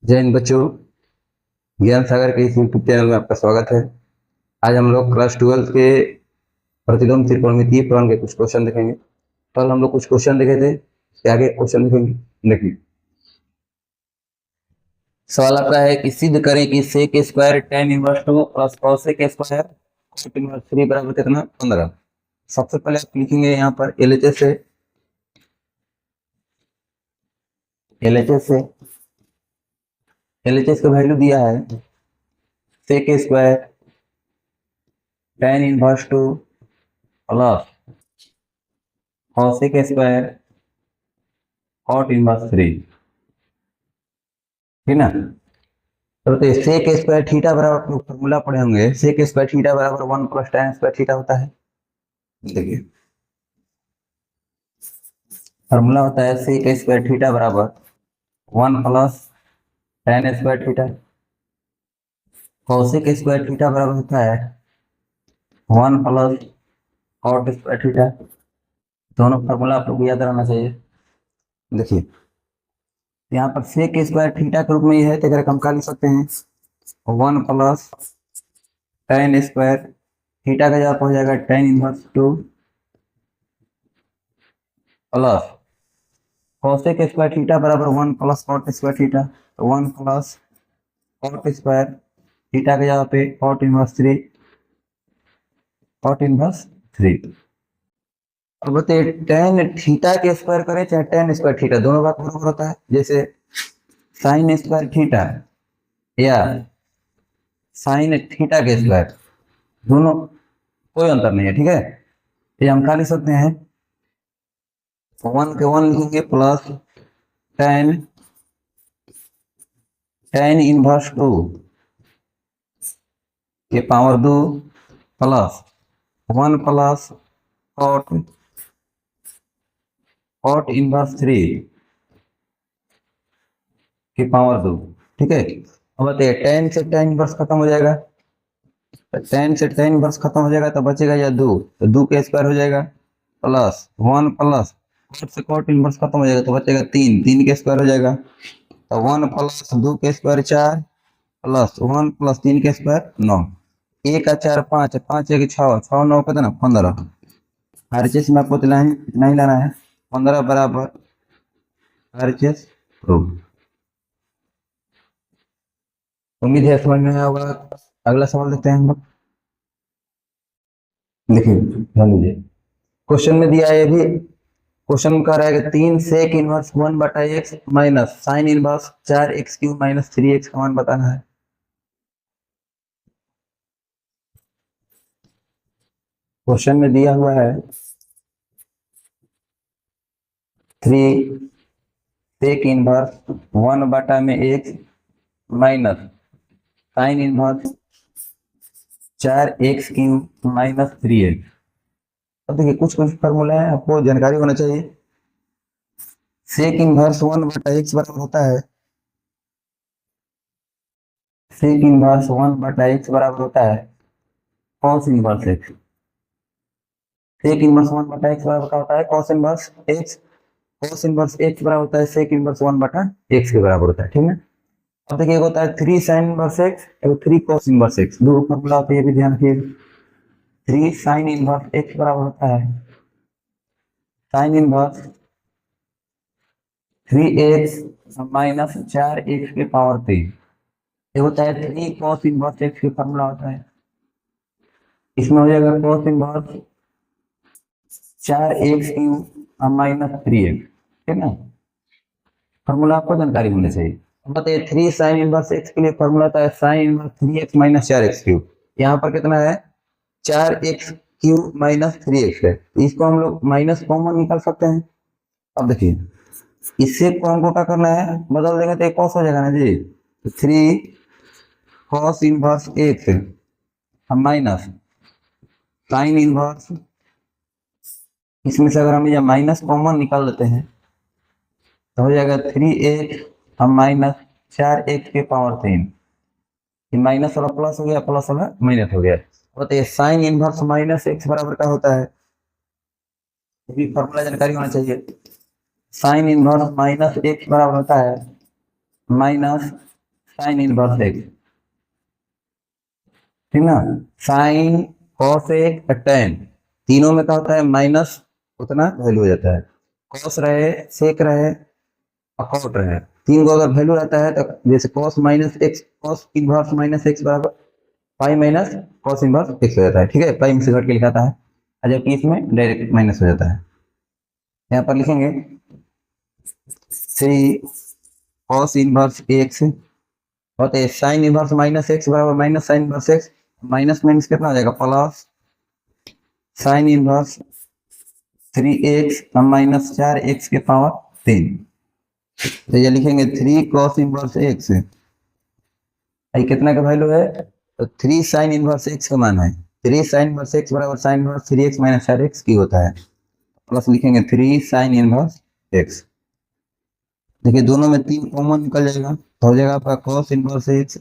जय हिंद बच्चों। ज्ञान सागर के इस यूट्यूब चैनल में आपका स्वागत है। आज हम लोग क्लास 12 के प्रतिलोम त्रिकोणमितीय फलन के कुछ क्वेश्चन देखेंगे। कल हम लोग कुछ क्वेश्चन देखे थे, इसके आगे क्वेश्चन देखेंगे। देखिए, सवाल आपका है कि सिद्ध करें कि sec square tan inverse 2 plus cosec square cot inverse 3 बराबर कितना 15। सबसे पहले आप लिखेंगे यहाँ पर LHS है। LHS है, LHS का वैल्यू दिया है sec square tan inverse 2 plus cosec square cot inverse 3, ठीक ना। तो सेक स्क्वायर थीटा बराबर फॉर्मूला पढ़े होंगे। सेक स्क्वायर थीटा बराबर 1 प्लस tan स्क्वायर थीटा होता है। देखिए, फॉर्मूला होता है सेक स्क्वायर थीटा बराबर 1 plus tan square theta. Cosec square theta बराबर होता है 1 प्लस कॉट स्क्वायर थीटा। दोनों फॉर्मूला आप लोग याद रहना चाहिए। देखिए, यहाँ पर सेक स्क्वायर थीटा के रूप में ये है, तो अगर हम क्या लिख सकते हैं 1 प्लस tan स्क्वायर थीटा का जवाब हो जाएगा tan inverse 2 plus cosec square theta बराबर 1 प्लस cot स्क्वायर थीटा। तो 1 प्लस cot स्क्वायर थीटा के जगह पे cot इनवर्स 3, cot इनवर्स 3। अब बताइए tan थीटा के स्क्वायर करें चाहे tan स्क्वायर थीटा, दोनों बात बराबर होता है। जैसे sin स्क्वायर थीटा या sin थीटा के स्क्वायर, दोनों कोई अंतर नहीं है, ठीक है। ये हम क्या लिख सकते हैं 1 के 1 लिखेंगे प्लस tan इनवर्स 2 के power 2 plus 1 plus cot inverse 3 की पावर 2, ठीक है। अब बताइए tan से tan इनवर्स खत्म हो जाएगा, तो tan से tan इनवर्स खत्म हो जाएगा तो बचेगा या 2, तो 2 के स्क्वायर हो जाएगा प्लस 1 प्लस कॉट से कॉट इनवर्स खत्म हो जाएगा तो बचेगा 3, 3 के स्क्वायर हो जाएगा। तो 1 प्लस 2 के स्क्वायर 4 प्लस 1 प्लस 3 के स्क्वायर 9। 1 का 4 5, 5 1 6, 6 9 कितना 15। हर चीज में आपको इतना ही लाना है 15 बराबर हर चीज प्रूव। उम्मीद है समझ में आया होगा। अगला सवाल देखते हैं हम लोग। देखिए, ध्यान दीजिए, क्वेश्चन में दिया है ये भी। क्वेश्चन कह रहा है कि 3 सेक इनवर्स 1 बटा x minus sine inverse 4 x cube minus 3 x का मान बताना है। क्वेश्चन में दिया हुआ है 3 सेक इनवर्स 1 बटा में x minus sine inverse 4 x cube minus 3 x. अब देखिए, कुछ कुछ फॉर्मूला है, आपको जानकारी होना चाहिए। सेक इनवर्स 1 बटा एक्स बराबर होता है सेक इनवर्स 1 बटा एक्स बराबर होता है cos inverse x. Sec inverse 1 बटा एक्स बराबर क्या होता है cos inverse x. Cos inverse x बराबर होता है सेक इनवर्स 1 बटा एक्स के बराबर होता है, ठीक है। अब देखिए, एक होता है 3 साइन इनवर्स एक्स, एक 3 कॉस इनवर्स एक्स, दो फॉर्मूला होता है, ये भी ध्यान रखिए। 3 साइन इनवर्स एक्स बराबर होता है sine inverse 3 x minus 4 x के पावर 3। ये होता है 3 कॉस इनवर्स एक्स का फॉर्मूला होता है। इसमें हो जाएगा cos inverse 4 x cube minus 3 x, ठीक है। फॉर्मूला आपको जानकारी होनी चाहिए। अब बताइए 3 साइन इनवर्स एक्स के लिए फॉर्मूला होता है sine inverse 3 x minus 4 x cube. यहाँ पर कितना है 4 एक्स क्यूब माइनस 3 एक्स है, इसको हम लोग माइनस कॉमन निकाल सकते हैं। अब देखिए, इससे को हमको क्या करना है, बदल देंगे तो एक कॉस हो जाएगा ना जी। तो 3 cos inverse x minus sine inverse, इसमें से अगर हम ये माइनस कॉमन निकाल लेते हैं तो हो जाएगा 3 एक्स माइनस 4 एक्स के पावर 3। माइनस वाला प्लस हो गया, प्लस वाला माइनस हो गया। बताइए साइन इनवर्स माइनस एक्स बराबर क्या होता है, ये भी फॉर्मूला जानकारी होना चाहिए। साइन इनवर्स माइनस एक्स बराबर होता है माइनस साइन इनवर्स एक्स, ठीक ना। साइन कॉस एक टेन, तीनों में क्या होता है माइनस, उतना वैल्यू हो जाता है। कॉस रहे, सेक रहे, अकॉट रहे, तीन को अगर वैल्यू रहता है तो जैसे cos minus x, cos inverse minus x बराबर pi minus cos inverse x हो जाता है, ठीक है, पाई में से घट के लिखाता है, और जबकि इसमें डायरेक्ट माइनस हो जाता है। यहाँ पर लिखेंगे थ्री कॉस इनवर्स एक्स होते हैं साइन इनवर्स माइनस एक्स बराबर minus sign inverse x, minus minus कितना हो जाएगा plus sine inverse 3x minus 4x के पावर 3। तो ये लिखेंगे 3 कॉस इनवर्स एक्स, कितना का वैल्यू है, तो 3 साइन इनवर्स एक्स का मान है, 3 साइन इनवर्स एक्स बराबर sine inverse 3x minus 4x की होता है, प्लस लिखेंगे 3 साइन इनवर्स एक्स। देखिए दोनों में 3 कॉमन निकल जाएगा तो हो जाएगा आपका cos inverse x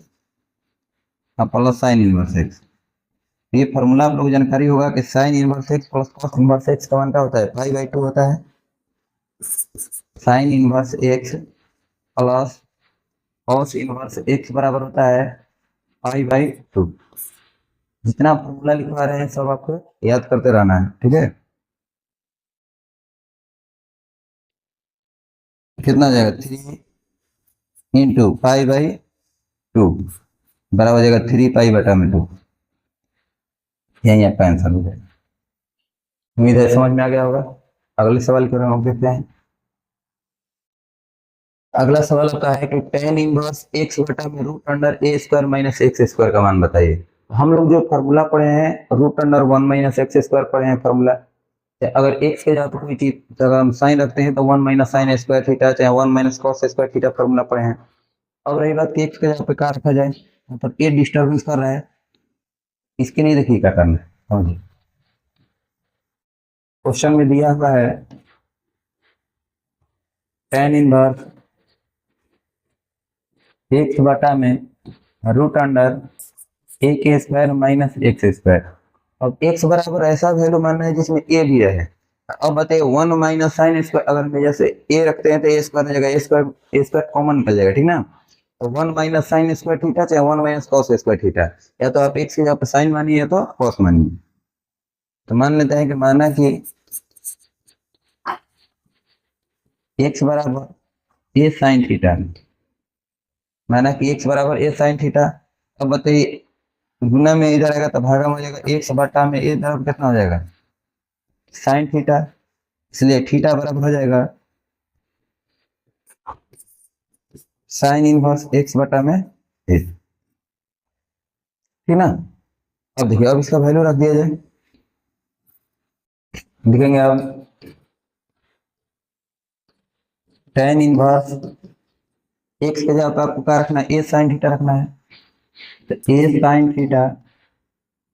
plus sign inverse x. ये फॉर्मूला आप लोग जानकारी होगा कि sign inverse x plus cos inverse x का मान क्या होता है, पाई बाई 2 होता है। Sine inverse x plus cos inverse x बराबर होता है पाई बाई 2। जितना फॉर्मूला लिखवा रहे हैं सब आपको याद करते रहना है, ठीक है। कितना हो जाएगा 3 इंटू पाई बाई 2 बराबर हो जाएगा 3 पाई बटा में 2, यही आपका आंसर हो जाएगा। उम्मीद है समझ में आ गया होगा। अगले सवाल की ओर हम देखते हैं। अगला सवाल होता है कि टेन इनवर्स एक्स बटा में root under a square minus x square का मान बताइए। हम लोग जो फॉर्मूला पढ़े हैं root under 1 minus x square पढ़े हैं फॉर्मूला, अगर एक्स के जगह पर कोई चीज अगर हम साइन रखते हैं तो 1 माइनस साइन स्क्वायर थीटा, चाहे 1 minus cos square theta formula पढ़े हैं। अब रही बात कि एक्स के जगह पे क्या रखा जाए, मतलब ए डिस्टर्बेंस कर रहा है, इसके लिए देखिए क्या करना है। समझिए क्वेश्चन में दिया हुआ है टेन इनवर्स एक्स बटा में रूट अंडर ए के स्क्वायर माइनस एक्स स्क्वायर। अब एक्स बराबर ऐसा वैल्यू मानना है जिसमें ए भी रहे। अब बताइए 1 माइनस साइन स्क्वायर, अगर मैं जैसे ए रखते हैं तो ए स्क्वायर हो जाएगा, ए स्क्वायर कॉमन निकल जाएगा, ठीक ना। तो 1 माइनस साइन स्क्वायर थीटा चाहे 1 माइनस कॉस स्क्वायर थीटा, या तो आप एक्स की जगह पर साइन मानिए या तो कॉस मानिए। तो मान लेते हैं कि माना कि एक्स बराबर ए साइन थीटा, माना कि एक्स बराबर ए साइन थीटा। अब बताइए गुना में इधर आएगा तो भागा में हो जाएगा, एक्स बटा में ए तरफ कितना हो जाएगा साइन थीटा, इसलिए थीटा बराबर हो जाएगा साइन इनवर्स एक्स बटा में ए, ठीक ना। अब देखिए अब इसका वैल्यू रख दिया जाए, देखेंगे अब टेन इनवर्स एक्स के जगह पर आपको क्या रखना है, ए साइन थीटा रखना है, तो ए साइन थीटा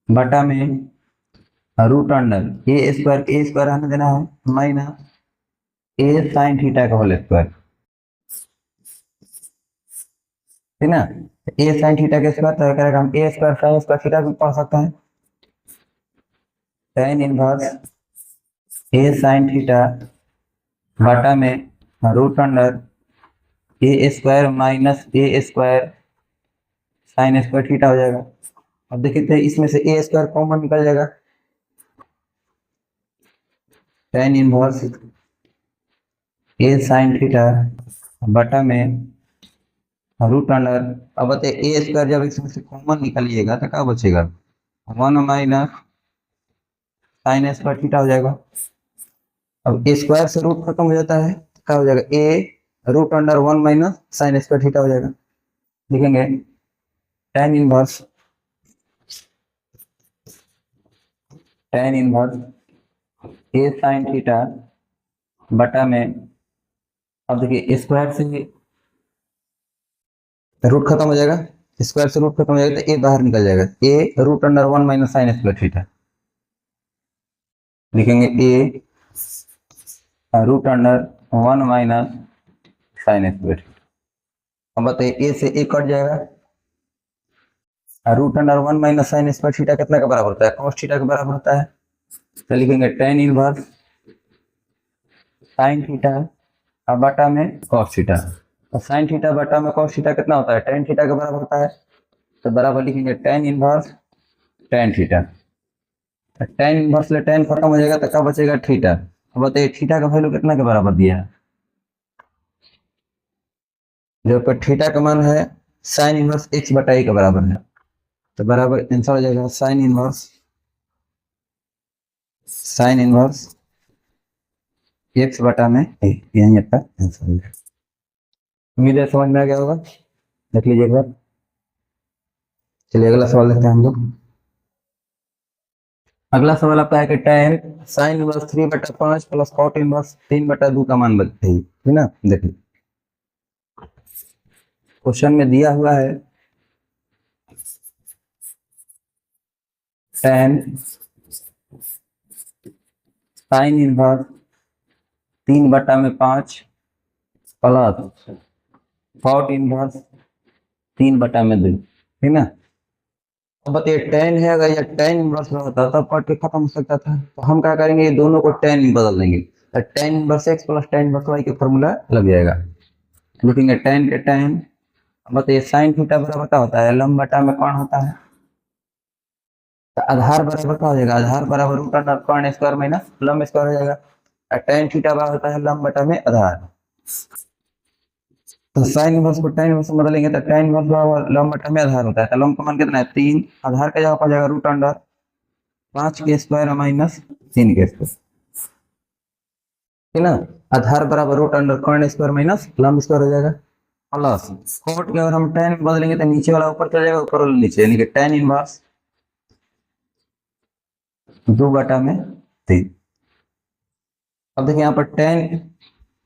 बटा में रूट अंडर ए स्क्वायर आने देना है माइनस ए साइन थीटा का होल स्क्वायर, ठीक ना। ए साइन थीटा के स्क्वायर तो करेगा हम ए स्क्वायर साइन स्क्वायर थीटा भी पढ़ सकते हैं। Ten inverse a sine theta बटा में root under a square minus A square sine square theta हो जाएगा। अब देखिए इसमें से ए स्क्वायर कॉमन निकल जाएगा, ten inverse a sine theta बटा में रूट अंडर, अब बताइए ए स्क्वायर जब इसमें से कॉमन निकलिएगा तो क्या बचेगा 1 माइनस साइन स्क्वायर थीटा हो जाएगा। अब ए स्क्वायर से रूट खत्म हो जाता है तो क्या हो जाएगा a root under 1 minus sine square theta हो जाएगा। लिखेंगे tan inverse a sine theta बटा में, अब देखिए स्क्वायर से रूट खत्म हो जाएगा, स्क्वायर से रूट खत्म हो जाएगा तो ए बाहर निकल जाएगा, a root under 1 minus sine square theta. लिखेंगे a root under 1 minus sine square. अब बताइए ए से ए कट जाएगा, root under 1 minus sine square theta कितना का बराबर होता है, कॉस थीटा के बराबर होता है। तो लिखेंगे टेन इनवर्स साइन थीटा बटा में कॉस थीटा। और साइन थीटा बटा में कॉस थीटा कितना होता है, टेन थीटा के बराबर होता है। तो बराबर लिखेंगे tan inverse tan theta. Tan inverse ले टेन खत्म हो जाएगा तो क्या बचेगा, थीटा। अब बताइए थीटा का वैल्यू कितना के बराबर दिया है, जो पर थीटा का मान है साइन इनवर्स एक्स बटा ए के बराबर है। तो बराबर आंसर हो जाएगा साइन इनवर्स एक्स बटा में ए, यही आपका आंसर हो जाएगा। उम्मीद है समझ में आ गया होगा, देख लीजिए एक बार। चलिए अगला सवाल देखते हैं हम लोग। अगला सवाल आपका है कि tan sine inverse 3/5 plus cot inverse 3/2 का मान बताइए, है ना। देखिए क्वेश्चन में दिया हुआ है tan sine inverse 3/5 plus cot inverse 3/2, ठीक ना। अब बताइए टेन है, अगर ये टेन इनवर्स होता तब कट के खत्म हो सकता था, तो हम क्या करेंगे, ये दोनों को टेन में बदल देंगे। तो tan inverse x plus tan inverse y का फॉर्मूला लग जाएगा। लिखेंगे टेन के टेन। अब बताइए साइन थीटा बराबर क्या होता है, लंब बटा में कौन होता है। तो आधार बराबर क्या हो जाएगा, आधार बराबर रूट अंडर कौन स्क्वायर माइनस लंब स्क्वायर हो जाएगा। टेन थीटा बराबर होता है लंब बटा में आधार। तो साइन इनवर्स को tan इनवर्स में बदलेंगे तो tan इनवर्स बराबर लंब बटा में आधार होता है। तो लंब का मान कितना है, 3। आधार का जगह पर जाएगा रूट अंडर 5 के स्क्वायर माइनस 3 के स्क्वायर, ठीक ना। आधार बराबर रूट अंडर कॉर्न स्क्वायर माइनस लंब स्क्वायर हो जाएगा। प्लस कोट के अगर हम tan में बदलेंगे तो नीचे वाला ऊपर चला जाएगा, ऊपर वाला नीचे, यानी कि tan इनवर्स 2/3। अब देखिए यहाँ पर tan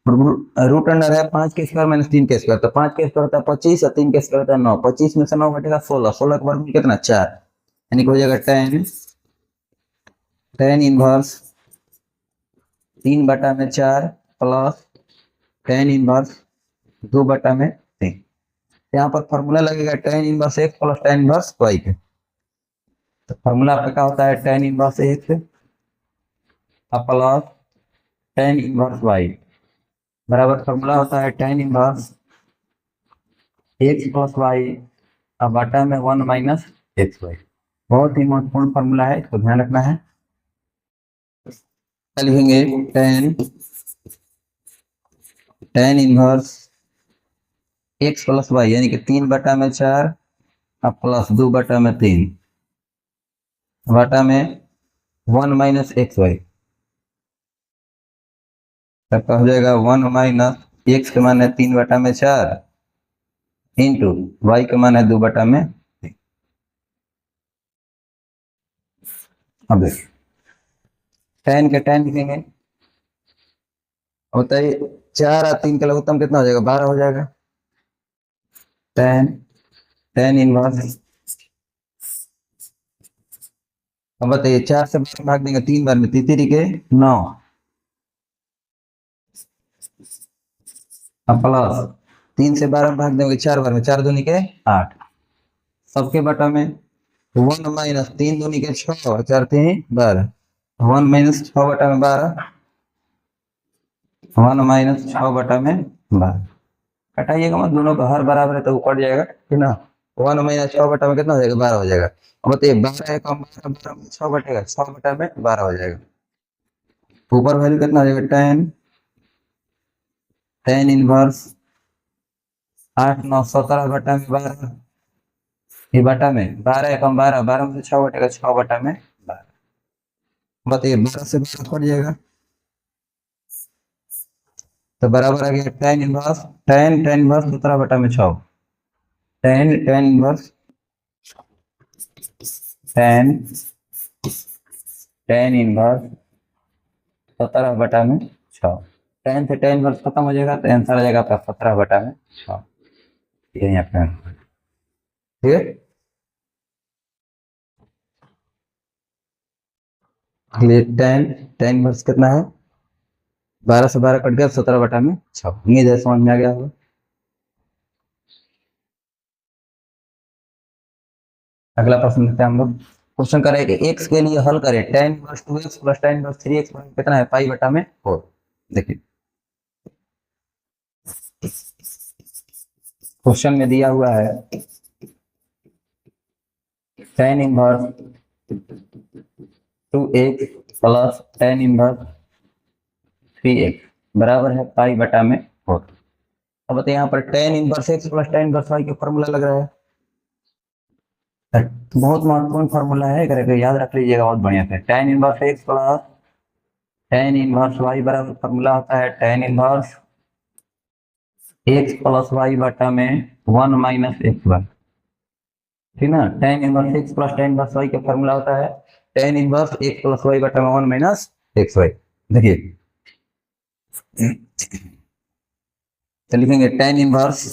रूट अंडर है 5 के स्क्वायर माइनस 3 के स्क्वायर, तो 5 के स्क्वायर होता है 25 और 3 के स्क्वायर होता है 9। 25 में से 9 घटेगा 16, 16 के वर्ग में कितना 4, यानी कि हो जाएगा tan inverse 3/4 plus tan inverse 2/3। यहाँ पर फॉर्मूला लगेगा tan inverse x plus tan inverse y के। तो फॉर्मूला आपका क्या होता है, tan inverse x plus tan inverse y बराबर फॉर्मूला होता है tan inverse x plus y अब बटा में 1 माइनस एक्स वाई। बहुत ही महत्वपूर्ण फॉर्मूला है, इसको ध्यान रखना है। लिखेंगे tan inverse x plus y, यानी कि 3/4 और प्लस 2/3 बटा में 1 माइनस एक्स वाई। तब हो जाएगा 1 माइनस एक्स के मान है 3/4 इंटू वाई का मान है 2/3। अब देखिए tan के tan लिखेंगे, होता है 4 और 3 का लघुत्तम कितना हो जाएगा, 12 हो जाएगा। tan इनवर्स, अब बताइए 4 से 12 भाग देंगे 3 बार में, 3 के 9 अब प्लस 3 से 12 भाग देंगे 4 बार में, 4 दूनी के 8। सबके बटा में 1 माइनस 3 दूनी के 6 4 3 12, 1 माइनस 6/12, 1 माइनस 6/12। हटाइएगा मत, दोनों का हर बराबर है तो ऊपर जाएगा, ठीक ना। 1 माइनस 6/में कितना हो जाएगा, 12 हो जाएगा। अब बताइए 12 है कम 12, 12 में 6 बटेगा, 6/12 हो जाएगा। ऊपर वैल्यू कितना हो जाएगा, tan इनवर्स 8 9 17/12, ये बटा में 12 है कम 12, 12 में से 6 बटेगा, 6/12। बताइए 12 से 12 कट जाएगा तो बराबर आ गया tan inverse 17/6। tan inverse tan tan inverse 17/6। tan से tan इनवर्स खत्म हो जाएगा तो आंसर आ जाएगा आपका 17/6। यही आपका ठीक है। tan इनवर्स कितना है, 12 से 12 कट गया, 17/6। उम्मीद है समझ में आ गया होगा। अगला प्रश्न लेते हैं हम लोग। क्वेश्चन करें कि x के लिए हल करें, tan inverse 2x plus tan inverse 3x कितना है, पाई/4। देखिए क्वेश्चन में दिया हुआ है tan inverse 2x plus tan inverse 3x बराबर है पाई बटा में 4। अब बताइए यहाँ पर tan inverse x plus tan inverse y का फॉर्मूला लग रहा है, बहुत महत्वपूर्ण फॉर्मूला है, करके याद रख लीजिएगा बहुत बढ़िया से। tan inverse x plus tan inverse y बराबर फॉर्मूला होता है tan inverse x plus y बटा में 1 माइनस एक्स वाई, ठीक ना। tan inverse x plus tan inverse y का फॉर्मूला होता है tan inverse x plus y बटा में 1 माइनस एक्स वाई। देखिए तो लिखेंगे tan inverse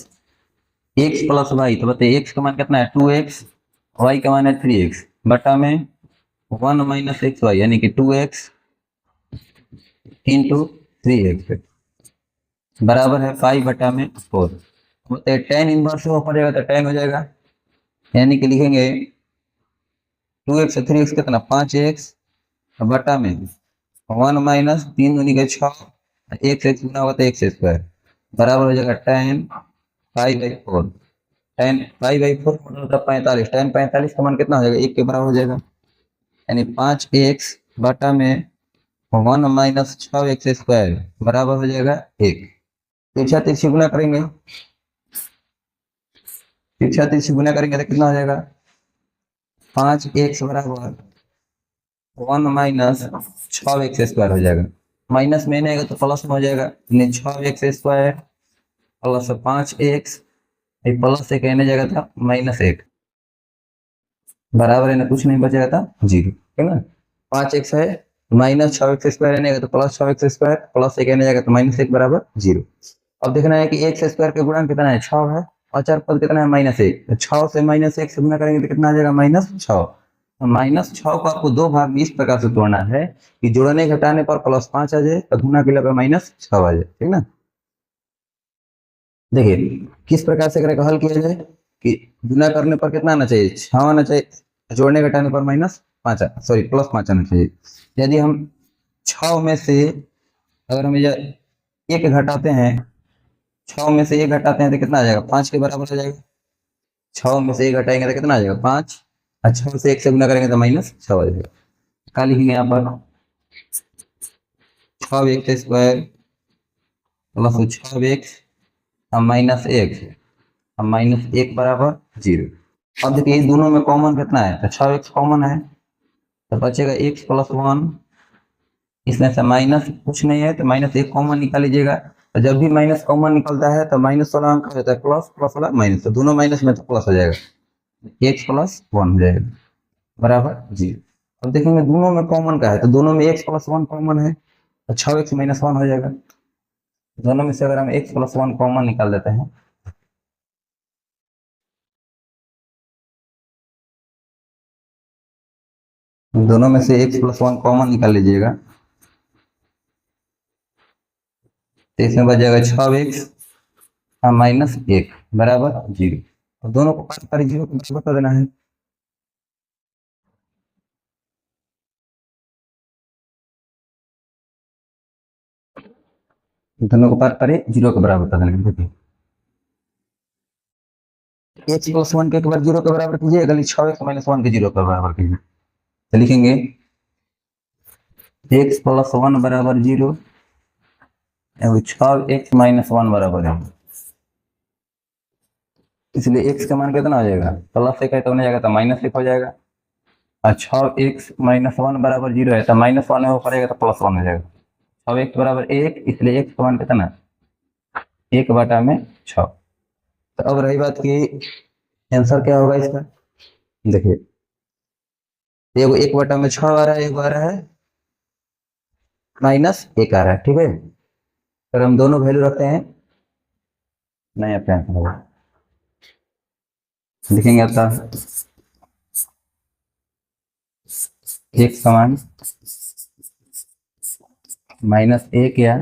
x plus y, तो बताइए x का मान कितना है 2x, y का मान है 3x बटा में 1 माइनस एक्स वाई यानी कि 2x इंटू 3x बराबर है पाई बटा में 4। बताइए tan इनवर्स से ऊपर जाएगा तो tan हो जाएगा, यानी कि लिखेंगे 2x से 3x कितना 5x बटा में 1 माइनस 3 दूनी के 6 x गुना होगा तो एक्स स्क्वायर बराबर हो जाएगा tan pi by 4। tan pi by 4 मतलब 45, tan 45 का मान कितना हो जाएगा 1 के बराबर हो जाएगा, यानी 5x बटा में 1 माइनस 6x स्क्वायर बराबर हो जाएगा 1। तिरछा तिरछी गुना करेंगे, तिरछा तिरछी गुना करेंगे तो कितना हो जाएगा 5x बराबर 1 माइनस 6x स्क्वायर हो जाएगा, माइनस में नहीं आएगा तो प्लस में हो जाएगा, यानी 6x square plus 5x plus से कहने जाएगा था माइनस 1 बराबर है ना, कुछ नहीं बचेगा था 0, ठीक ना। 5x है माइनस 6x स्क्वायर रहने तो प्लस 6x स्क्वायर प्लस से कहने जाएगा तो माइनस 1 बराबर 0। अब देखना है कि x स्क्वायर का गुणा कितना है 6 है और चार पद कितना है -1, तो 6 से -1 से गुना करेंगे तो कितना आ जाएगा -6। -6 को आपको दो भाग में इस प्रकार से तोड़ना है कि जोड़ने घटाने पर +5 आ जाए और गुना के लिए -6 आ जाए, ठीक ना। देखिए किस प्रकार से करेगा हल किया जाए कि गुना करने पर कितना आना चाहिए 6 आना चाहिए, जोड़ने घटाने पर -5 सॉरी +5 आना चाहिए। यदि हम 6 में से अगर हम एक घटाते हैं, 6 में से 1 घटाते हैं तो कितना आ जाएगा 5 के बराबर हो जाएगा। 6 में से 1 घटाएंगे तो कितना आ जाएगा 5, और 6 से 1 से गुना करेंगे तो -6 आ जाएगा। क्या लिखेंगे यहाँ पर 6x स्क्वायर प्लस 6x -1 और -1 बराबर 0। अब देखिए इस दोनों में कॉमन कितना है तो 6x कॉमन है तो बचेगा x प्लस 1, इसमें से माइनस कुछ नहीं है तो -1 कॉमन निकाल लीजिएगा, तो जब भी माइनस कॉमन निकलता है तो माइनस वाला अंक रहता है प्लस, प्लस वाला माइनस, तो दोनों माइनस में तो प्लस हो जाएगा, x प्लस 1 हो जाएगा बराबर 0। अब देखेंगे दोनों में कॉमन का है तो दोनों में x प्लस 1 कॉमन है तो 6x माइनस 1 हो जाएगा। दोनों में से अगर हम x प्लस 1 कॉमन निकाल देते हैं दोनों में से x प्लस 1 कॉमन निकाल लीजिएगा तो इसमें बच जाएगा 6x -1 बराबर 0। और दोनों को पार कर 0 को बराबर कर देना है, दोनों को पार करे 0 के बराबर कर देना। देखिए x प्लस 1 के एक बार 0 के बराबर कीजिए, गली 6x माइनस 1 के 0 के बराबर कीजिए, तो लिखेंगे x प्लस 1 बराबर 0 6x माइनस 1 बराबर है, इसलिए x का मान कितना हो जाएगा प्लस 1 है तो होने जाएगा तो -1 हो जाएगा, और 6x माइनस 1 बराबर 0 है तो -1 है वो करेगा तो +1 हो जाएगा। 6x बराबर 1 इसलिए x का मान कितना 1 बटा में 6। तो अब रही बात की आंसर क्या होगा इसका, देखिए एगो 1 बटा में 6 आ रहा है, एक आ रहा है -1 आ रहा है, ठीक है। अगर हम दोनों वैल्यू रखते हैं नहीं अपने आंसर होगा, लिखेंगे आपका x का मान -1 या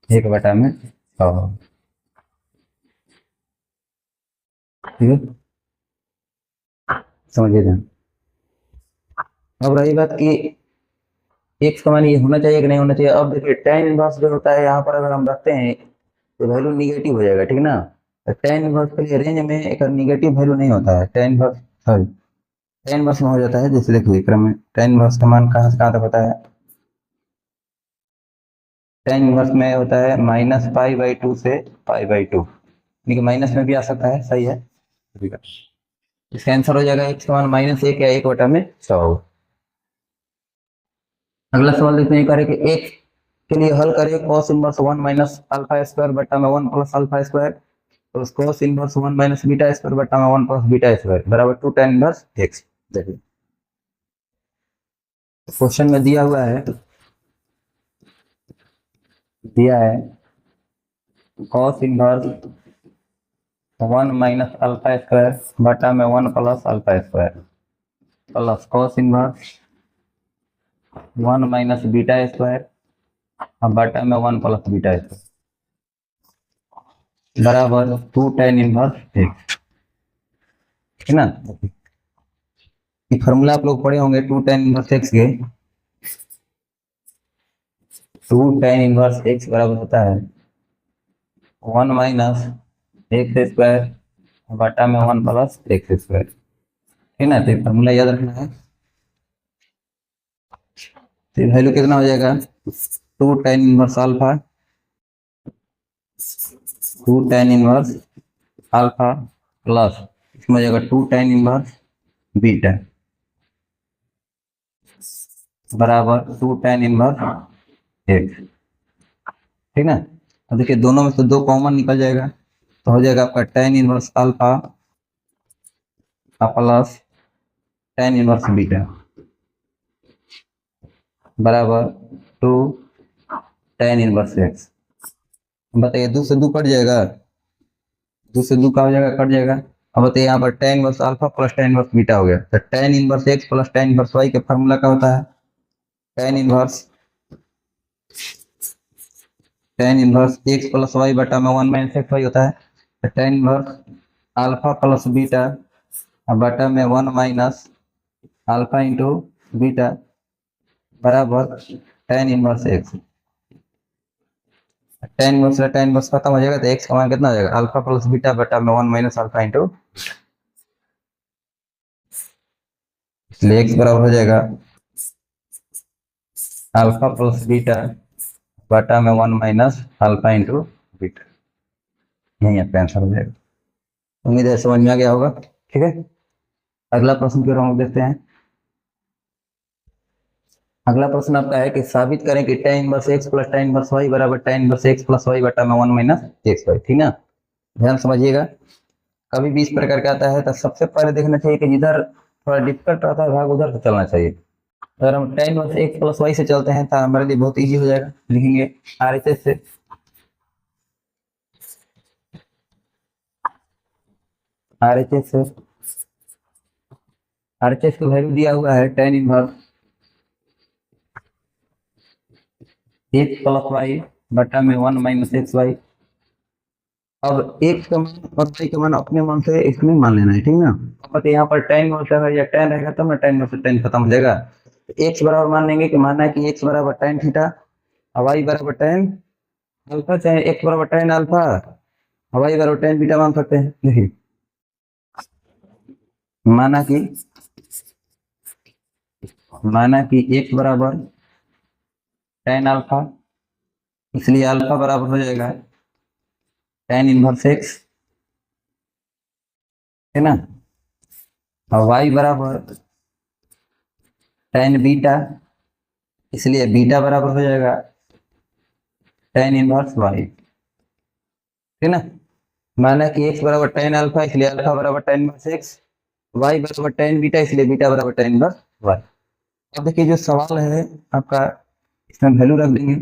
1 बटा में 6, ठीक है समझिए ध्यान। अब रही बात कि x का मान ये होना चाहिए कि नहीं होना चाहिए। अब देखिए tan इनवर्स जो होता है यहाँ पर अगर हम रखते हैं तो वैल्यू निगेटिव हो जाएगा, ठीक ना। तो टेन इनवर्स के लिए रेंज में एक निगेटिव वैल्यू नहीं होता है, tan inverse sorry tan inverse में हो जाता है। जैसे देखिए क्रम में टेन इनवर्स का मान कहाँ से कहाँ तक होता है, टेन इनवर्स में होता है -π/2 से π/2, यानी कि माइनस में भी आ सकता है, सही है। इसका आंसर हो जाएगा x का मान -1 या 1/100। अगला सवाल देखते हैं, करें कि x के लिए हल करें cos inverse 1 minus alpha square बटा में 1 प्लस अल्फा स्क्वायर, तो cos inverse 1 minus beta square बटा में 1 प्लस बीटा स्क्वायर बराबर 2 tan इनवर्स x। देखिए क्वेश्चन में दिया हुआ है, दिया है cos inverse 1 minus alpha square बटा में 1 plus alpha square plus cos inverse 1 minus beta square बटा में 1 प्लस बीटा स्क्वायर बराबर 2 tan इनवर्स x, है ना। ये फॉर्मूला आप लोग पढ़े होंगे 2 tan इनवर्स x के, 2 tan इनवर्स x बराबर होता है 1 माइनस एक्स स्क्वायर बटा में 1 प्लस एक्स स्क्वायर, है ना। तो फॉर्मूला याद रखना है। तो वैल्यू कितना हो जाएगा, 2 tan inverse alpha, 2 tan inverse alpha plus इसमें हो जाएगा 2 tan इनवर्स बीटा बराबर 2 tan इनवर्स एक्स, ठीक ना। अब देखिए दोनों में से 2 कॉमन निकल जाएगा, तो हो जाएगा आपका tan inverse alpha plus tan inverse beta बराबर 2 tan इनवर्स एक्स। बताइए 2 से 2 कट जाएगा, 2 से 2 का हो जाएगा, कट जाएगा। अब बताइए यहाँ पर tan inverse alpha plus tan inverse beta हो गया, तो tan inverse x plus tan inverse y का फॉर्मूला क्या होता है, tan inverse x plus y बटा में 1 माइनस एक्स वाई होता है। तो tan inverse alpha plus beta बटा में 1 माइनस अल्फा इंटू बीटा बराबर tan inverse x. tan inverse खत्म हो जाएगा, तो एक्स का मान कितना हो जाएगा, अल्फा प्लस बीटा बटा में 1 माइनस अल्फा इंटू, इसलिए एक्स बराबर हो जाएगा अल्फा प्लस बीटा बटा में 1 माइनस अल्फा इंटू बीटा, यही आपका आंसर हो जाएगा। उम्मीद है समझ में आ गया होगा, ठीक है। अगला प्रश्न की ओर हम देखते हैं। अगला प्रश्न आपका है कि साबित करें कि tan inverse x plus tan inverse y बराबर tan inverse x plus y बटा में 1 माइनस एक्स वाई, ठीक ना। ध्यान समझिएगा, कभी भी इस प्रकार का आता है तो सबसे पहले देखना चाहिए कि जिधर थोड़ा डिफिकल्ट रहता है भाग उधर से चलना चाहिए। अगर हम tan inverse x plus y से चलते हैं तो हमारे लिए बहुत ईजी हो जाएगा। लिखेंगे RHS से, RHS का वैल्यू दिया हुआ है tan inverse x plus y बटा में 1 माइनस एक्स वाई। अब x का मान और y का मान अपने मन से इसमें मान लेना है, ठीक ना। अब यहाँ पर tan इनवर्स है या tan रहेगा तब ना tan इनवर्स से tan खत्म हो जाएगा। x बराबर मान लेंगे कि मानना है कि x बराबर tan थीटा और y बराबर tan अल्फा, चाहे x बराबर tan अल्फा और y बराबर tan बीटा मान सकते हैं। देखिए माना कि x बराबर tan अल्फा, इसलिए अल्फा बराबर हो जाएगा tan इनवर्स x, है ना। और y बराबर tan बीटा, इसलिए बीटा बराबर हो जाएगा tan इनवर्स y, है ना। माना कि x बराबर tan अल्फा, इसलिए अल्फा बराबर tan इनवर्स x, y बराबर tan बीटा, इसलिए बीटा बराबर tan इनवर्स y। अब देखिए जो सवाल है आपका, इसमें वैल्यू रख देंगे।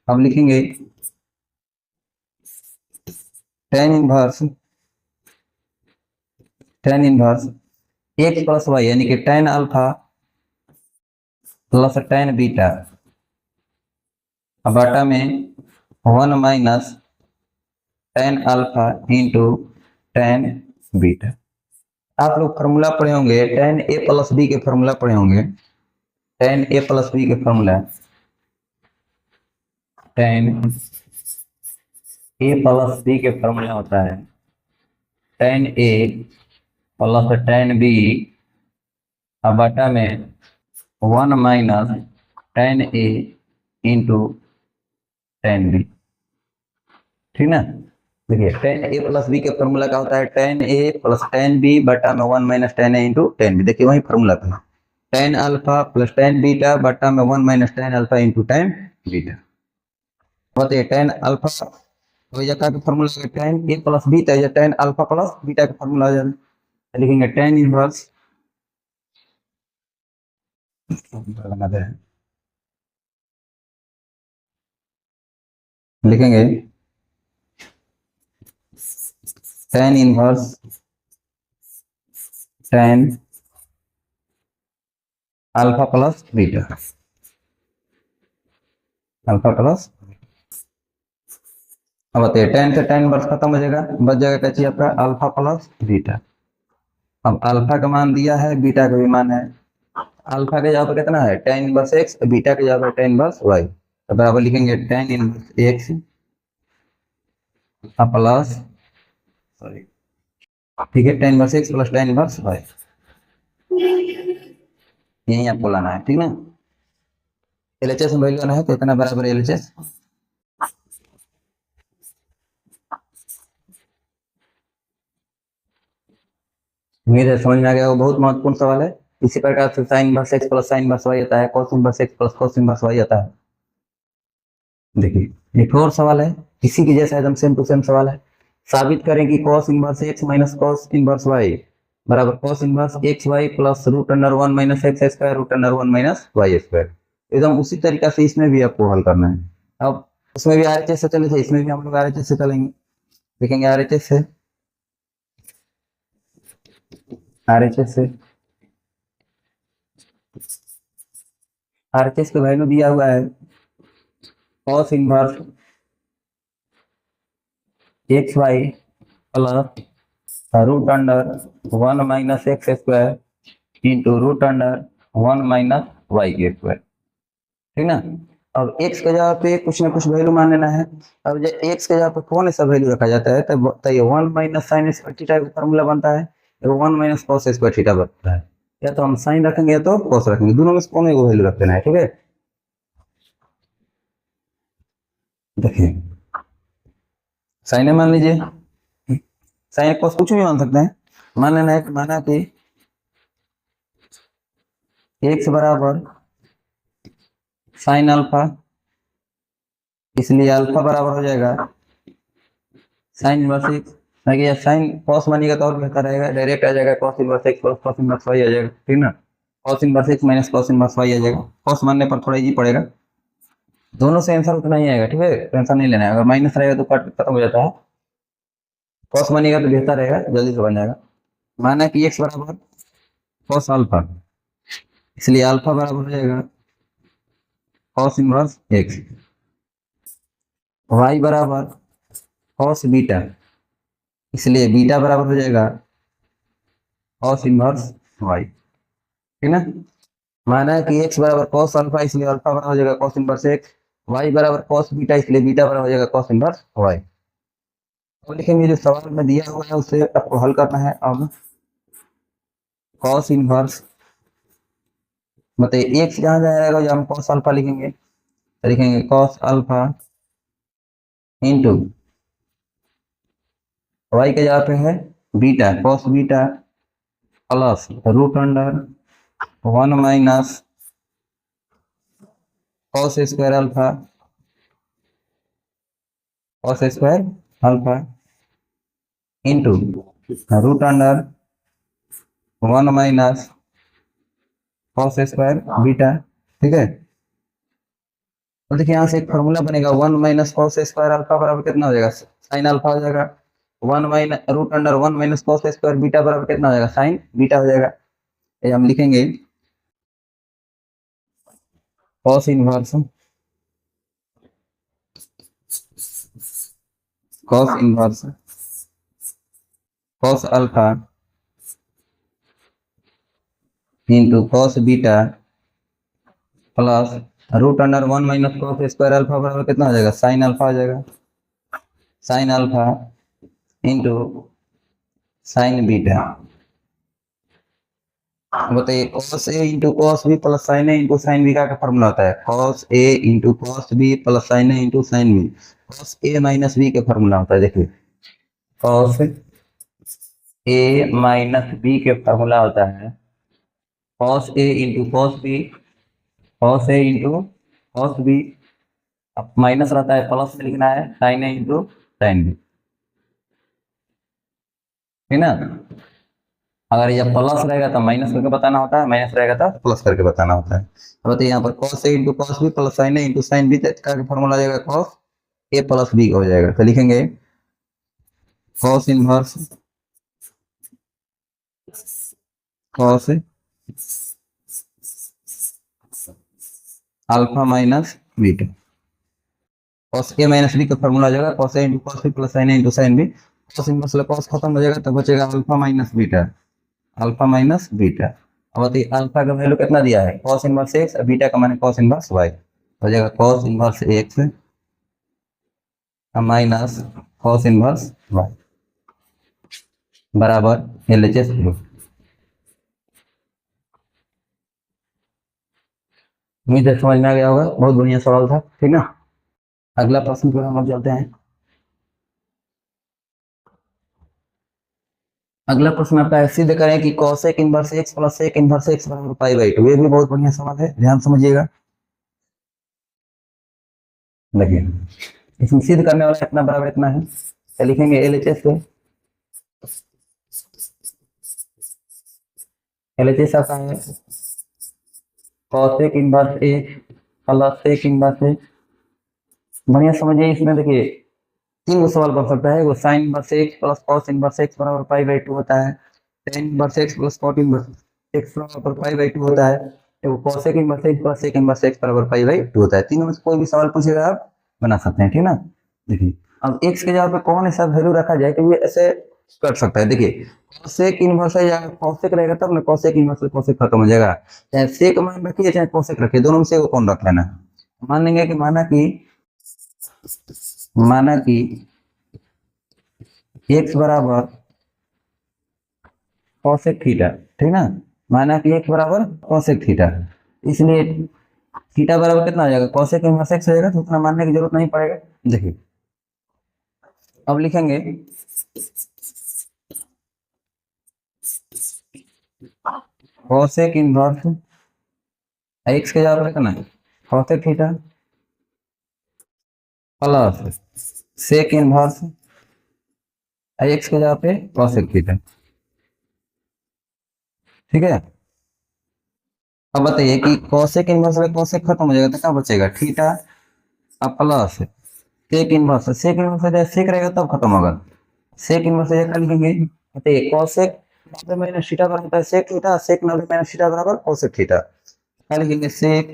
अब लिखेंगे tan inverse x plus y, यानी कि tan alpha plus tan beta बटा में 1 minus tan alpha into tan beta. आप लोग फार्मूला पढ़े होंगे tan a प्लस बी के फार्मूला पढ़े होंगे, tan a प्लस बी के formula, tan a plus B के फार्मूला होता है tan A plus tan B अब बटा में 1 minus tan A into tan B, ठीक ना। देखिए tan A प्लस B के फॉर्मूला का होता है tan A plus tan B बटा में 1 minus tan A into tan B। देखिए वही फॉर्मूला था, tan alpha plus tan beta बटा में 1 minus tan alpha into tan beta. बताइए tan अल्फा तो यह का फॉर्मूला है tan A प्लस B, तो यह tan अल्फा प्लस बीटा का फॉर्मूला हो जाएगा। लिखेंगे tan इनवर्स लिखेंगे tan inverse tan alpha plus beta, alpha plus. अब बताइए tan से tan इनवर्स खत्म हो जाएगा, बच जाएगा क्या चाहिए आपका अल्फा प्लस बीटा। अब अल्फा का मान दिया है, बीटा का भी मान है। अल्फा के जगह पर कितना है tan इनवर्स x, बीटा के जगह पर tan इनवर्स y, तो बराबर लिखेंगे tan inverse x plus sorry ठीक है tan inverse x plus tan inverse y, यही आपको लाना है, ठीक ना। एलएचएस में वैल्यू लाना है, तो इतना बराबर एलएचएस। उम्मीद है समझ में आ गया, वो बहुत महत्वपूर्ण सवाल है। इसी प्रकार से sine inverse x plus sine inverse y आता है, cos inverse x plus cos inverse y आता है। देखिए एक और सवाल है इसी की जैसा एकदम सेम टू सेम सवाल है। साबित करें कि cos inverse x minus cos inverse y बराबर cos inverse x y plus root under 1 minus x square root under 1 minus y square. एकदम उसी तरीका से इसमें भी आपको हल करना है। अब उसमें भी आरएचएस से चले थे, इसमें भी हम लोग आरएचएस से चलेंगे। देखेंगे आरएचएस से, आरएचएस से आरएचएस का वैल्यू दिया हुआ है cos inverse x y plus root under 1 minus x square into root under 1 minus y के स्क्वायर, ठीक ना। अब x के जगह पे कुछ ना कुछ वैल्यू मान लेना है। अब जब x के जगह पे कौन सा वैल्यू रखा जाता है, तो ये 1 माइनस साइन स्क्वायर थीटा का फॉर्मूला बनता है, 1 माइनस कॉस स्क्वायर थीटा बनता है। या तो हम साइन रखेंगे या तो कॉस रखेंगे, दोनों में से कौन एक वैल्यू रख देना है, ठीक है। देखिए साइन मान लीजिए, साइन कॉस कुछ भी मान सकते हैं। मान लेना है, माना कि x बराबर साइन अल्फा, इसलिए अल्फा बराबर हो जाएगा साइन इनवर्स एक्स। देखिए साइन कॉस बनेगा तो और बेहतर रहेगा, डायरेक्ट आ जाएगा cos inverse x plus cos inverse y आ जाएगा, ठीक ना। Cos inverse x minus cos inverse y आ जाएगा। कॉस मानने पर थोड़ा इजी पड़ेगा, दोनों से आंसर उतना ही आएगा, ठीक है, टेंशन नहीं लेना है। अगर माइनस रहेगा तो कट खत्म हो जाता है, कॉस बनेगा तो बेहतर रहेगा, जल्दी से बन जाएगा। माना कि एक्स बराबर कॉस अल्फा, इसलिए अल्फा बराबर हो जाएगा कॉस इनवर्स एक्स। वाई बराबर कॉस बीटा, इसलिए बीटा बराबर हो जाएगा कॉस इनवर्स वाई, ठीक ना। माना कि x बराबर कॉस अल्फा, इसलिए अल्फा बराबर हो जाएगा कॉस इनवर्स एक्स। y बराबर कॉस बीटा, इसलिए बीटा बराबर हो जाएगा कॉस इनवर्स वाई। तो लिखेंगे जो सवाल में दिया हुआ है उसे आपको हल करना है। अब कॉस इनवर्स बताइए x जहाँ जाएगा जब हम कॉस अल्फा लिखेंगे, तो लिखेंगे कॉस अल्फा इंटू वाई के जगह पे है beta, cos beta plus root under 1 minus cos square alpha, cos square alpha into root under 1 minus cos square beta, ठीक है। तो देखिए यहाँ से एक फॉर्मूला बनेगा 1 माइनस कॉस स्क्वायर अल्फा बराबर कितना हो जाएगा साइन अल्फा हो जाएगा, 1 minus root under 1 minus cos square beta बराबर कितना हो जाएगा साइन बीटा हो जाएगा। ये हम लिखेंगे cos inverse cos alpha into cos beta plus root under 1 minus cos square alpha बराबर कितना हो जाएगा साइन अल्फा हो जाएगा, sine alpha into sine beta. बताइए cos a into cos b plus sine a into sine b का formula होता है cos a into cos b plus sine a into sine b. cos a minus b का formula होता है, देखिए cos a minus b के formula होता है cos a into cos b, cos a into cos b, अब minus रहता है प्लस में लिखना है sine a into sine b, ठीक ना। अगर ये प्लस रहेगा तो माइनस करके बताना होता है, माइनस रहेगा तो प्लस करके बताना होता है। तो बताइए यहाँ पर cos a into cos b plus sine a into sine b का फॉर्मूला आ जाएगा cos a प्लस बी हो जाएगा। तो लिखेंगे cos inverse cos alpha minus beta. cos a minus b का फॉर्मूला आ जाएगा cos a into cos b plus sine a into sine b. cos inverse cos खत्म हो जाएगा तो बचेगा alpha minus beta, alpha minus beta. अब बताइए अल्फा का वैल्यू कितना दिया है cos इनवर्स x, बीटा का माने cos इनवर्स y, हो जाएगा cos inverse x minus cos inverse y बराबर LHS प्रूफ। उम्मीद है समझ में आ गया होगा, बहुत बढ़िया सवाल था, ठीक ना। अगला प्रश्न पर हम लोग चलते हैं। अगला प्रश्न आपका है सिद्ध करें कि cosec inverse x plus sec inverse x बराबर पाई बाई 2। ये भी बहुत बढ़िया सवाल है, ध्यान समझिएगा। देखिए इसमें सिद्ध करने वाला इतना बराबर इतना है, तो लिखेंगे LHS से, LHS आता है cosec inverse x plus sec inverse x। बढ़िया समझिए, इसमें देखिए तीन गो सवाल बन सकता है। वो sine inverse x plus cos inverse x बराबर पाई बाई 2 होता है, tan inverse x plus cot inverse x बराबर पाई बाई 2 होता है, वो cosec inverse x plus sec inverse x बराबर पाई बाई 2 होता है। तीनों में से कोई भी सवाल पूछेगा आप बना सकते हैं, ठीक ना। देखिए अब एक्स के जगह पे कौन ऐसा वैल्यू रखा जाए कि ये ऐसे कर सकता है। देखिए कॉसेक इनवर्स है या कॉसेक रहेगा तब ना कॉसेक इनवर्स से कॉसेक खत्म हो जाएगा, चाहे सेक मान रखिए चाहे कॉसेक रखिए, दोनों में से वो कौन रख लेना। मान लेंगे कि माना कि x बराबर कॉसेक थीटा, ठीक ना। माना कि x बराबर कॉसेक थीटा, इसलिए थीटा बराबर कितना हो जाएगा कॉसेक इनवर्स x हो जाएगा, तो उतना मानने की जरूरत नहीं पड़ेगा। देखिए अब लिखेंगे कॉसेक इनवर्स x के जगह पर कितना है cosec theta plus sec inverse x के जगह पे कॉसेक थीटा, ठीक है। अब बताइए कि कॉसेक इनवर्स में कॉसेक खत्म हो जाएगा तो क्या बचेगा थीटा अब plus sec inverse, sec inverse जब सेक रहेगा तब खत्म होगा, सेक इनवर्स क्या लिखेंगे। बताइए कॉसेक 90 माइनस थीटा बराबर होता है सेक थीटा, सेक 90 माइनस थीटा बराबर कॉसेक थीटा। क्या लिखेंगे सेक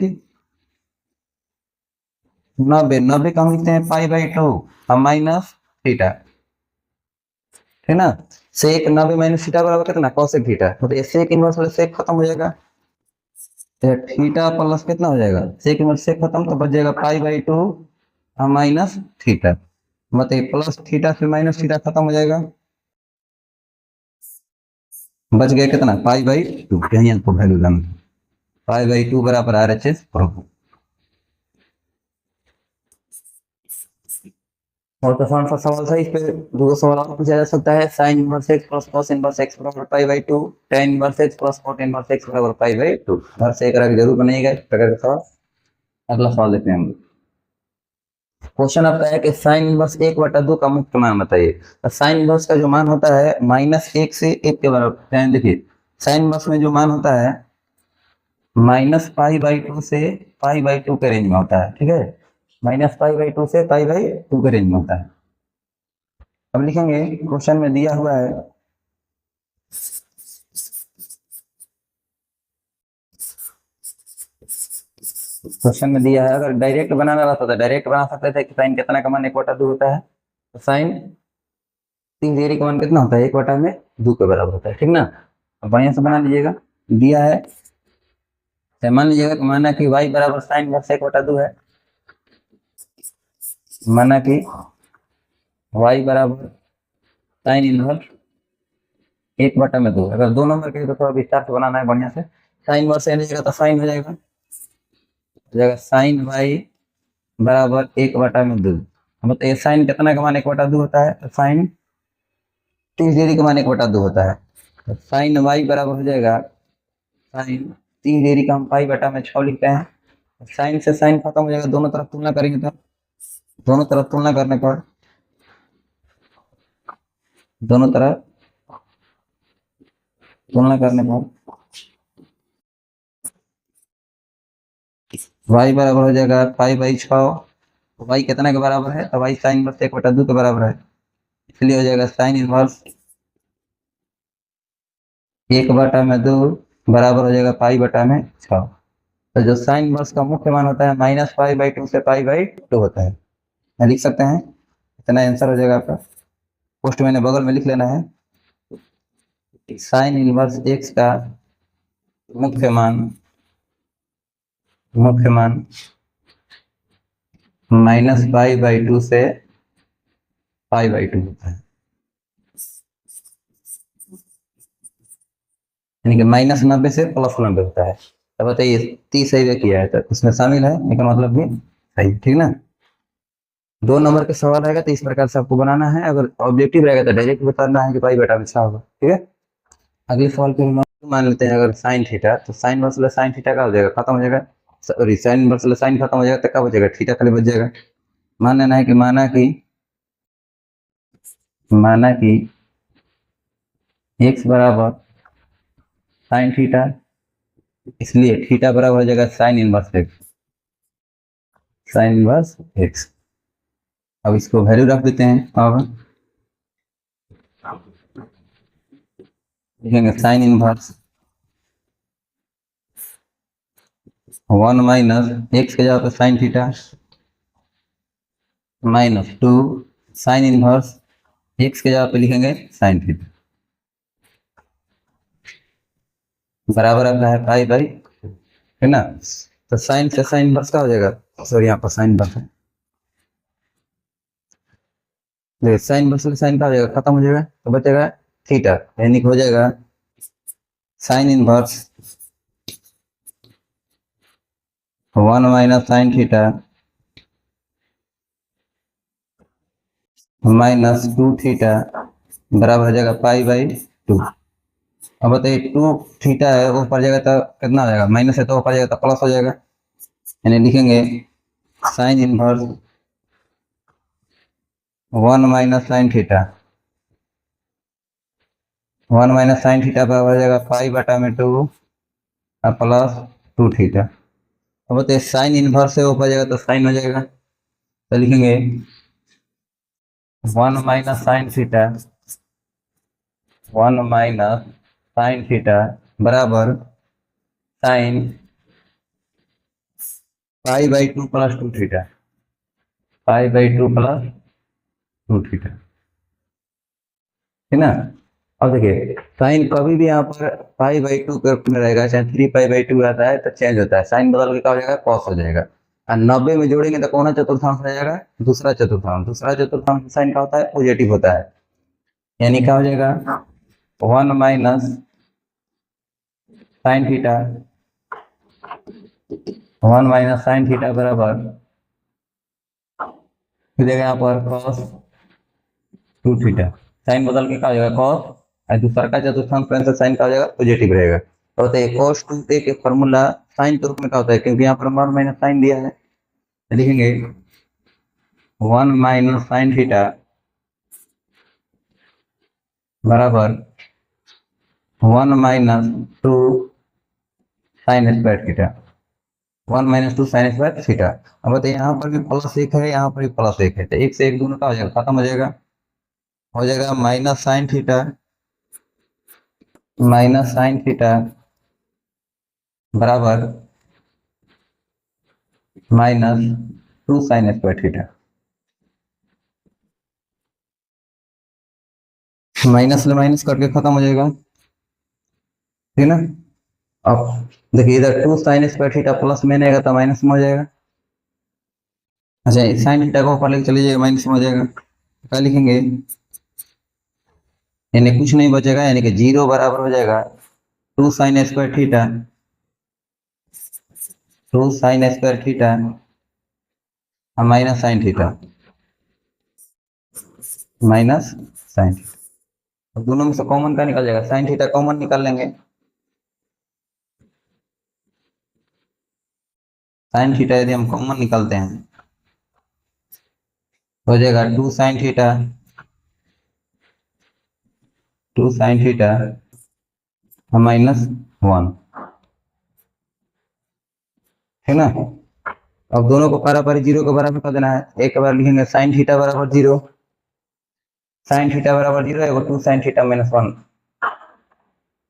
90, 90 का हम लिखते हैं पाई बाई 2 माइनस थीटा, ठीक ना। सेक 90 माइनस थीटा बराबर कितना कॉसेक थीटा, तो ये सेक इनवर्स वाले सेक खत्म हो जाएगा, तो थीटा प्लस कितना हो जाएगा सेक इनवर्स सेक खत्म तो बच जाएगा पाई बाई 2 माइनस थीटा। बताइए प्लस थीटा से माइनस थीटा खत्म हो जाएगा, बच गया कितना पाई बाई 2, यही आपको वैल्यू लाना, पाई बाई 2 बराबर RHS प्रूफ। बहुत आसान सा सवाल था, इस पे दो सवाल और पूछा जा सकता है। Sine inverse x plus cos inverse x बराबर pi by 2, tan inverse x plus cot inverse x बराबर पाई बाई 2। घर से एक रख जरूर बनाइएगा इस प्रकार का सवाल। अगला सवाल देखते हैं हम। क्वेश्चन आपका है कि साइन इनवर्स 1/2 का मुक्त मान बताइए। तो साइन इनवर्स का जो मान होता है -1 से 1 के बराबर, देखिए साइन इनवर्स में जो मान होता है माइनस पाई बाई 2 से पाई बाई 2 के रेंज में होता है, ठीक है। माइनस पाई बाई 2 से पाई बाई 2 के रेंज में होता है। अब लिखेंगे क्वेश्चन में दिया हुआ है क्वेश्चन में दिया है, अगर डायरेक्ट बनाना रहता था डायरेक्ट बना सकते थे कि साइन कितना का मान 1/2 होता है, तो साइन 3 डिग्री का मान कितना होता है 1/2 के बराबर होता है, ठीक ना। अब बढ़िया से बना लीजिएगा, दिया है मान लीजिएगा कि माना कि y बराबर साइन इनवर्स 1/2 है, माना कि y बराबर साइन इनवर्स 1/2। अगर 2 नंबर के तो थोड़ा विस्तार से बनाना है बढ़िया से। साइन वर्स एन जाएगा तो साइन हो जाएगा साइन वाई बराबर 1/2। हम बताइए साइन कितना का मान 1/2 होता है, तो साइन 30 डिग्री का मान 1/2 होता है। तो साइन वाई बराबर हो जाएगा साइन 30 डिग्री का हम पाई बटा में 6 लिखते हैं। साइन से साइन खत्म हो जाएगा, दोनों तरफ तुलना करेंगे तो दोनों तरफ तुलना करने पर दोनों तरफ तुलना करने पर y बराबर हो जाएगा 5/6। y कितना के बराबर है, तो y साइन इनवर्स 1/2 के बराबर है, इसलिए हो जाएगा साइन इनवर्स 1/2 बराबर हो जाएगा π/6। तो जो साइन इनवर्स का मुख्य मान होता है -π/2 से π/2 होता है। मैं लिख सकते हैं, इतना आंसर हो जाएगा आपका। पोस्ट मैंने बगल में लिख लेना है, साइन इनवर्स x का मुख्य मान -π/2 से π/2 होता है, यानी कि -90 से +90 होता है। तो बताइए 30 सही किया है, तो इसमें शामिल है, इसका मतलब भी सही, ठीक ना। 2 नंबर का सवाल रहेगा तो इस प्रकार से आपको बनाना है। अगर ऑब्जेक्टिव रहेगा तो डायरेक्ट बताना है कि π/6 होगा, ठीक है। अगले सवाल को मान लेते हैं, अगर साइन थीटा, तो साइन वर्सेस साइन थीटा का हो जाएगा, खत्म हो जाएगा। सॉरी, साइन वर्सेस साइन खत्म हो जाएगा तो क्या बचेगा, थीटा खाली बच जाएगा। मान लेना है कि माना कि x बराबर साइन थीटा, इसलिए थीटा बराबर हो जाएगा साइन इनवर्स x। अब इसको वैल्यू रख देते हैं, अब लिखेंगे साइन इनवर्स 1 - x के जगह पर sine theta -2 sine inverse x के जगह पे लिखेंगे साइन थीटा बराबर आता है π/, है ना। तो साइन से साइन इनवर्स का हो जाएगा, सॉरी यहाँ पर साइन इनवर्स है, देखिए साइन इनवर्स से साइन का हो जाएगा, खत्म हो जाएगा, तो बचेगा थीटा, यानी कि हो जाएगा sine inverse 1 - sine theta -2 theta बराबर हो जाएगा π/2। अब बताइए 2 थीटा है, ऊपर जाएगा तो कितना हो जाएगा, माइनस है तो ऊपर जाएगा तो प्लस हो जाएगा, यानी लिखेंगे sine inverse 1 - sine theta 1 - sine theta बराबर हो जाएगा π/2 और +2 थीटा। अब बताइए साइन इनवर्स से ऊपर जाएगा तो साइन हो जाएगा, तो लिखेंगे 1 - साइन थीटा 1 - साइन थीटा बराबर साइन π/2 +2 थीटा π/2 +2 थीटा, है ना। अब देखिए साइन कभी भी यहाँ पर π/2 के रूप में रहेगा, चाहे 3π/2 आता है तो चेंज होता है, साइन बदल के क्या हो जाएगा, कॉस हो जाएगा। और 90 में जोड़ेंगे तो कौन सा चतुर्थांश हो जाएगा, दूसरा चतुर्थांश साइन का होता है, पॉजिटिव होता है, यानी क्या हो जाएगा 1 - साइन थीटा 1 - साइन थीटा बराबर हो जाएगा यहाँ पर cos 2 थीटा, साइन बदल के क्या हो जाएगा cos, और दूसरा का चतुर्थांश साइन का हो जाएगा पॉजिटिव रहेगा। तो होता है cos 2a के फॉर्मूला साइन के रूप में क्या होता है, क्योंकि यहाँ पर 1 - साइन दिया है, तो लिखेंगे 1 - साइन थीटा बराबर 1 - 2 sign square theta 1 - 2 sign square theta. अब बताइए यहाँ पर भी +1 है, यहाँ पर भी +1 है, तो एक से एक दोनों का हो जाएगा, खत्म हो जाएगा -साइन थीटा बराबर -2 साइन स्क्वायर थीटा, माइनस में माइनस करके खत्म हो जाएगा, ठीक ना। अब देखिए इधर 2 साइन स्क्वायर थीटा प्लस में आएगा तो माइनस में हो जाएगा, अच्छा साइन थीटा को ऊपर लेके चले जाएगा, माइनस में हो जाएगा, क्या लिखेंगे यानी कुछ नहीं बचेगा, यानी कि 0 बराबर हो जाएगा 2 sin² theta, 2 sin² theta minus sine theta, minus sine theta. दोनों में से कॉमन का निकल जाएगा, साइन थीटा कॉमन निकाल लेंगे। साइन थीटा यदि हम कॉमन निकालते हैं हो जाएगा 2 sin थीटा, 2 sin थीटा -1, है ना। अब दोनों को पारापारी 0 के बराबर कर देना है। एक बार लिखेंगे साइन थीटा बराबर 0, साइन थीटा बराबर 0 है वो 2 sin थीटा -1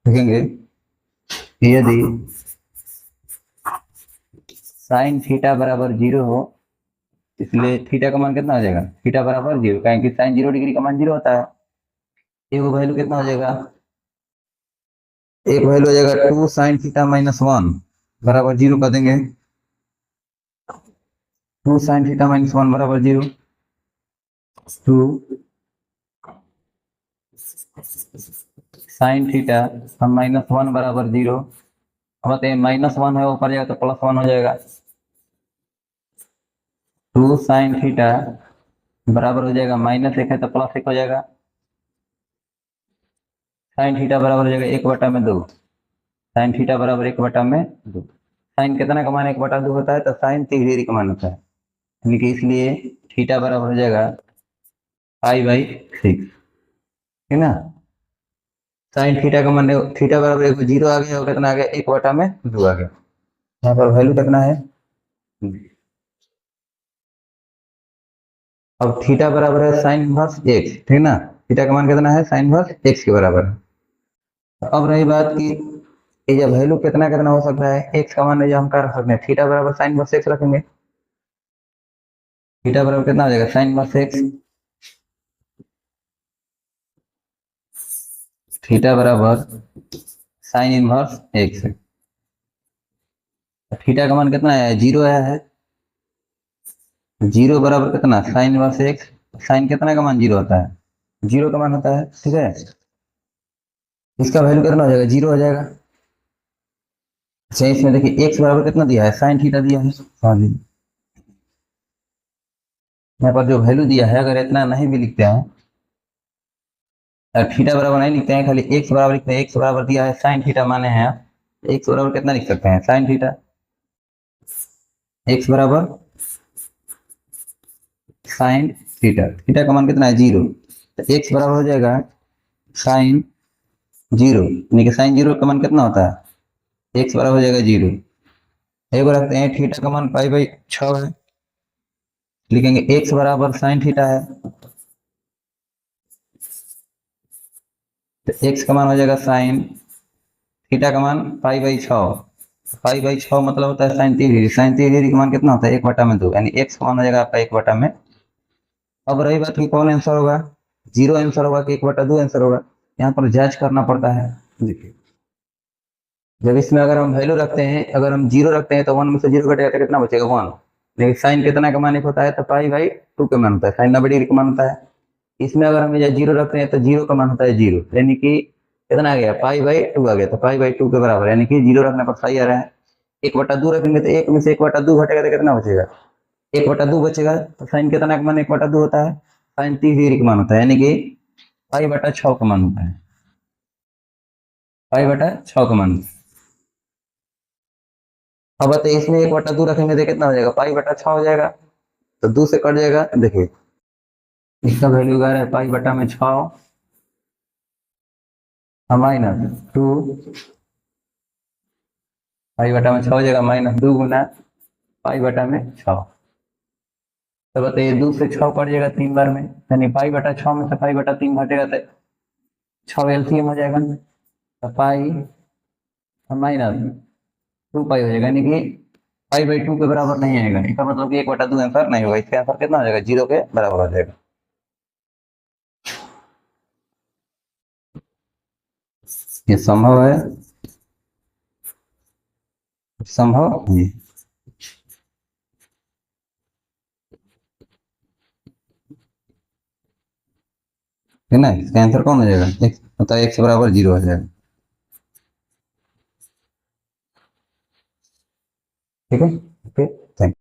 लिखेंगे। यदि साइन थीटा बराबर 0 हो, इसलिए थीटा का मान कितना हो जाएगा, थीटा बराबर 0, क्योंकि साइन 0 डिग्री का मान 0 होता है। एक वैल्यू कितना हो जाएगा, एक वैल्यू हो जाएगा 2 sin थीटा -1 बराबर 0 कर देंगे। 2 sin थीटा -1 बराबर 0, 2 sin थीटा -1 बराबर 0। अब बताइए -1 है ऊपर जाएगा तो +1 हो जाएगा। 2 sin थीटा बराबर हो जाएगा -1 है तो +1 हो जाएगा। साइन थीटा बराबर हो जाएगा 1/2, साइन थीटा बराबर 1/2। साइन कितना का मान 1/2 होता है, तो साइन 30 डिग्री का मान होता है, यानी कि इसलिए थीटा बराबर हो जाएगा π/6, है ना। साइन थीटा का मान, थीटा बराबर 0 आ गया और कितना आ गया, 1/2 आ गया। यहाँ पर वैल्यू कितना है, अब थीटा बराबर है साइन इनवर्स एक्स, ठीक ना। थीटा का मान कितना है, साइन इनवर्स एक्स के बराबर है। अब रही बात की ये जब वैल्यू कितना कितना हो सकता है, एक्स का मान जो हम कर सकते हैं, थीटा बराबर साइन इनवर्स एक्स रखेंगे। थीटा बराबर कितना हो जाएगा, साइन इनवर्स एक्स, थीटा बराबर साइन इनवर्स एक्स। थीटा का मान कितना है, 0 आया है। 0 बराबर कितना, साइन इनवर्स एक्स। साइन कितना का मान 0 होता है, 0 का मान होता है, ठीक है। इसका वैल्यू कितना हो जाएगा, 0 हो जाएगा। अच्छा इसमें देखिए एक्स बराबर कितना दिया है, साइन थीटा दिया है। हाँ जी, यहाँ पर जो वैल्यू दिया है, अगर इतना नहीं भी लिखते हैं, थीटा बराबर नहीं लिखते हैं, खाली एक्स बराबर लिखते हैं। एक्स बराबर दिया है साइन थीटा माने हैं, एक्स बराबर कितना लिख सकते हैं, साइन थीटा। एक्स बराबर साइन थीटा, थीटा का मान कितना है, 0, तो एक्स बराबर हो जाएगा साइन 0, यानी कि साइन 0 का मान कितना होता है, एक्स बराबर हो जाएगा 0। एक बार रखते हैं थीटा का मान π/6 है, लिखेंगे एक्स बराबर साइन थीटा है, तो एक्स का मान हो जाएगा साइन थीटा का मान π/6। π/6 मतलब होता है साइन 30 डिग्री। साइन 30 डिग्री का मान कितना होता है, 1/2, यानी एक्स का मान हो जाएगा आपका 1/2। अब रही बात की कौन आंसर होगा, 0 आंसर होगा कि 1/2 आंसर होगा, यहाँ पर जांच करना पड़ता है। देखिए जब इसमें अगर हम वैल्यू रखते हैं, अगर हम 0 रखते हैं तो 1 में से 0 घटेगा तो कितना बचेगा, 1। लेकिन साइन कितना का मान एक होता है, तो π/2 का मान होता है, साइन 90 डिग्री का मान होता है। इसमें अगर हम 0 रखते हैं तो 0 का मान होता है 0, यानी कि कितना आ गया, π/2 आ गया, तो π/2 के बराबर, यानी कि 0 रखने पर सही आ रहा है। 1/2 रखेंगे तो 1 में से 1/2 घटेगा तो कितना बचेगा, 1/2 बचेगा। तो साइन कितना का मान 1/2 होता है, साइन 30 डिग्री का मान होता है, यानी कि π/6 का मान होता है, π/6 का मान। अब बताइए इसमें 1/2 रखेंगे तो कितना हो जाएगा, π/6 हो जाएगा, तो 2 से कट जाएगा। देखिए इसका वैल्यू आ रहा है π/6 -2, π/6 हो जाएगा -2 गुना π/6। तो बताइए 2 से 6 कट जाएगा 3 बार में, यानी π/6 में से π/3 घटेगा तो 6 एलसीएम हो जाएगा, तो पाई -2 पाई हो जाएगा, यानी कि π/2 के बराबर नहीं आएगा। इसका मतलब कि 1/2 आंसर नहीं होगा, इसका आंसर कितना हो जाएगा, 0 के बराबर हो जाएगा। ये संभव है, संभव नहीं। है ना, इसका आंसर कौन हो जाएगा, एक्स, मतलब एक्स बराबर 0 हो जाएगा। ठीक है, ओके, थैंक